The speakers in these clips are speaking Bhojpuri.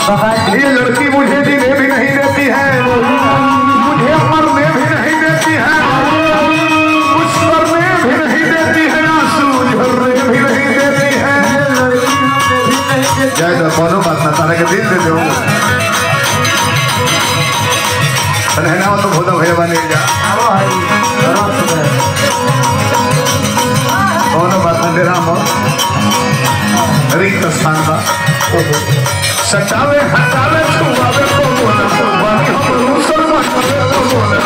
ये लड़की मुझे जीने भी नहीं देती है, मुझे मरने भी नहीं देती है, कुछ करने भी नहीं देती है, आंसू झरने भी नहीं देती है। जय तो बोलो बात ना तारा के दिल दे दो रहना हो तो भोला भैया बने जा बोलो बात ना दे राम रिक्त स्थान का सटावे हटावे छुआवे को बोला बाकी हम मुसलमान को बोला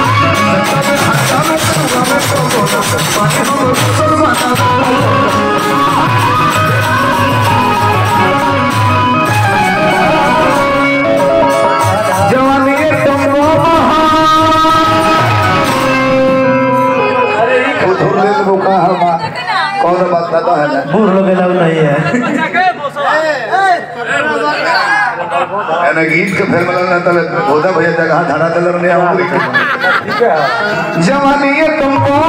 सटावे हटावे छुआवे को बोला बाकी हम मुसलमान को जवानी तुमको धुरले को कहा कौन बात करता है ना बूढ़ लोग अलाउ नहीं है ना गीत के फिर मतलब ना तले बोधा भैया जगह धड़ा तलर ने आउरी जवानी ये तुमको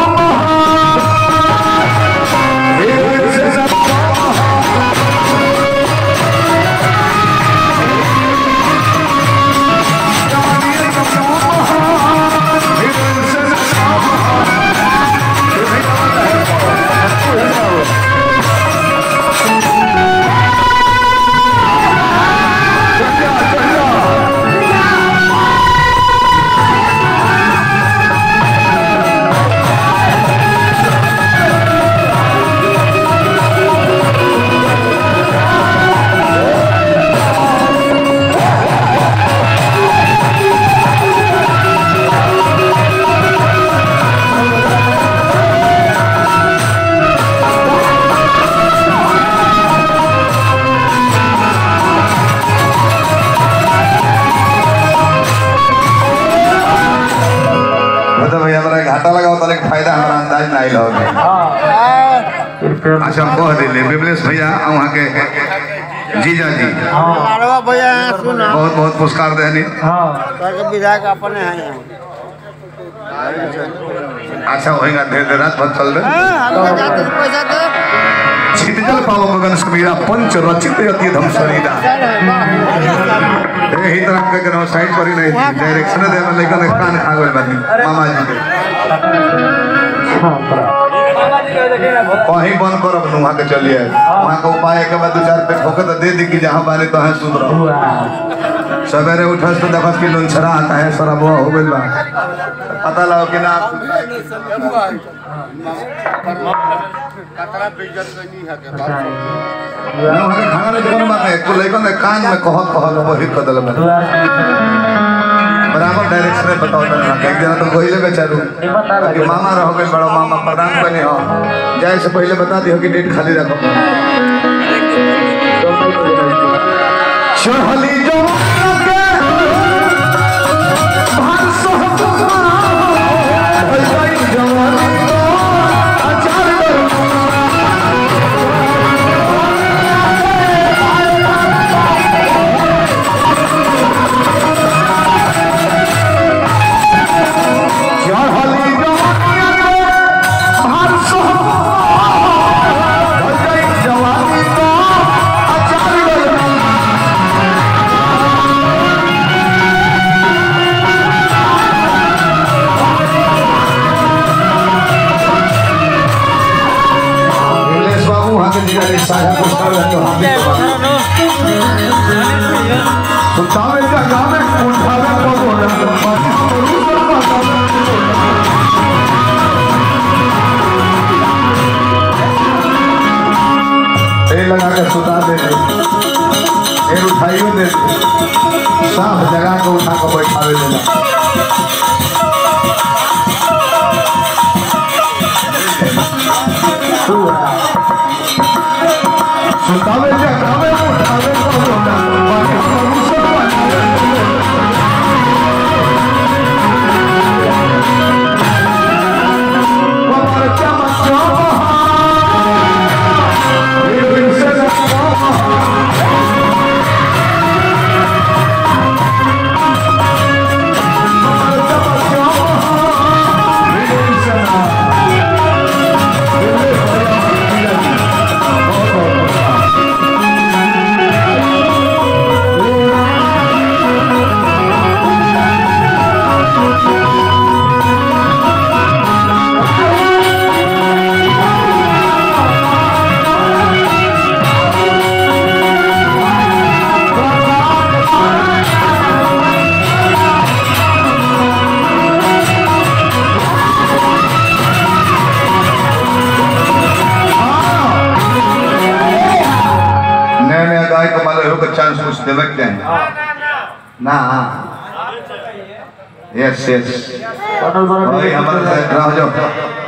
फायदा हमारा अंदाज नहीं लगे। अच्छा कह दिले विमलेश भैया वहाँ के जीजा जी बहुत बहुत पुरस्कार देनी विधायक अपने हैं। अच्छा होएगा देर देर रात भर चल रहे छिटजल पाव मगन समीरा पंच रचित यति धम शरीरा यही तरह के कनो साइड पर ही नहीं डायरेक्शन दे में लेकिन कान खा गए बानी मामा जी के कहीं बंद करब न वहाँ के चलिए वहाँ का उपाय के बाद 2-4 पे ठोके तो दे दी कि जहाँ बानी तो है सुधर सवेरे उठस तो देखस कि लुंछरा आता है शराब हो गइल बा पता लगा कि ना कतरा बेइज्जत नहीं है के बात ना वहाँ के खाना में जवन बात है को लेकिन कान में कहत वही कदल में बराबर डायरेक्शन में बताओ ना एक दिन तो पहले बेचारू कि मामा रहो गए बड़ा मामा प्रधान बने हो जाए से पहले बता दियो कि डेट खाली रखो चढ़ली जो लगा के सुता दे उठाइयो दे साफ जगह को उठा के बैठावे देना सुतावे जगह में उठावे को बोलना मेहरारू का चांस कुछ देवे के ना यस यस भाई हमारे रह जाओ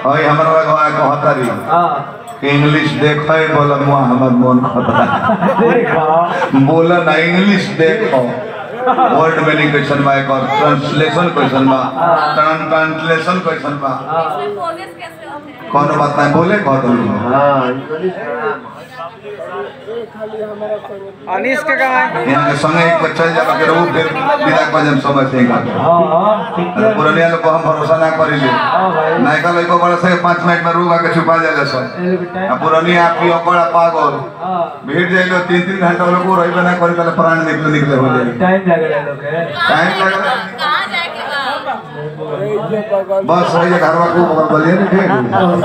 भाई हमारा लगवा कहता रही कि इंग्लिश देखो बोला मुआ हमर मन खतरा बोला ना इंग्लिश देखो वर्ड मीनिंग क्वेश्चन बा एक और ट्रांसलेशन क्वेश्चन बा ट्रांसलेशन क्वेश्चन बा कौन बात नहीं बोले कह दो अनीस के कहाँ है? यहाँ के संगे एक बच्चा जब के रूप फिर विदा को जब समझ से का पुरानिया लोग को हम भरोसा ना करी ले नायका लोग को बड़ा से 5 मिनट में रूगा के छुपा जाले सो अब पुरानिया आप की बड़ा पागल भीड़ जाइलो 3-3 घंटा लोग को रहिबे ना करी पहले प्राण निकले हो जाए टाइम लगेगा लोग के टाइम लगेगा कहाँ जाके बस वही घरवा को बगल बलिए नहीं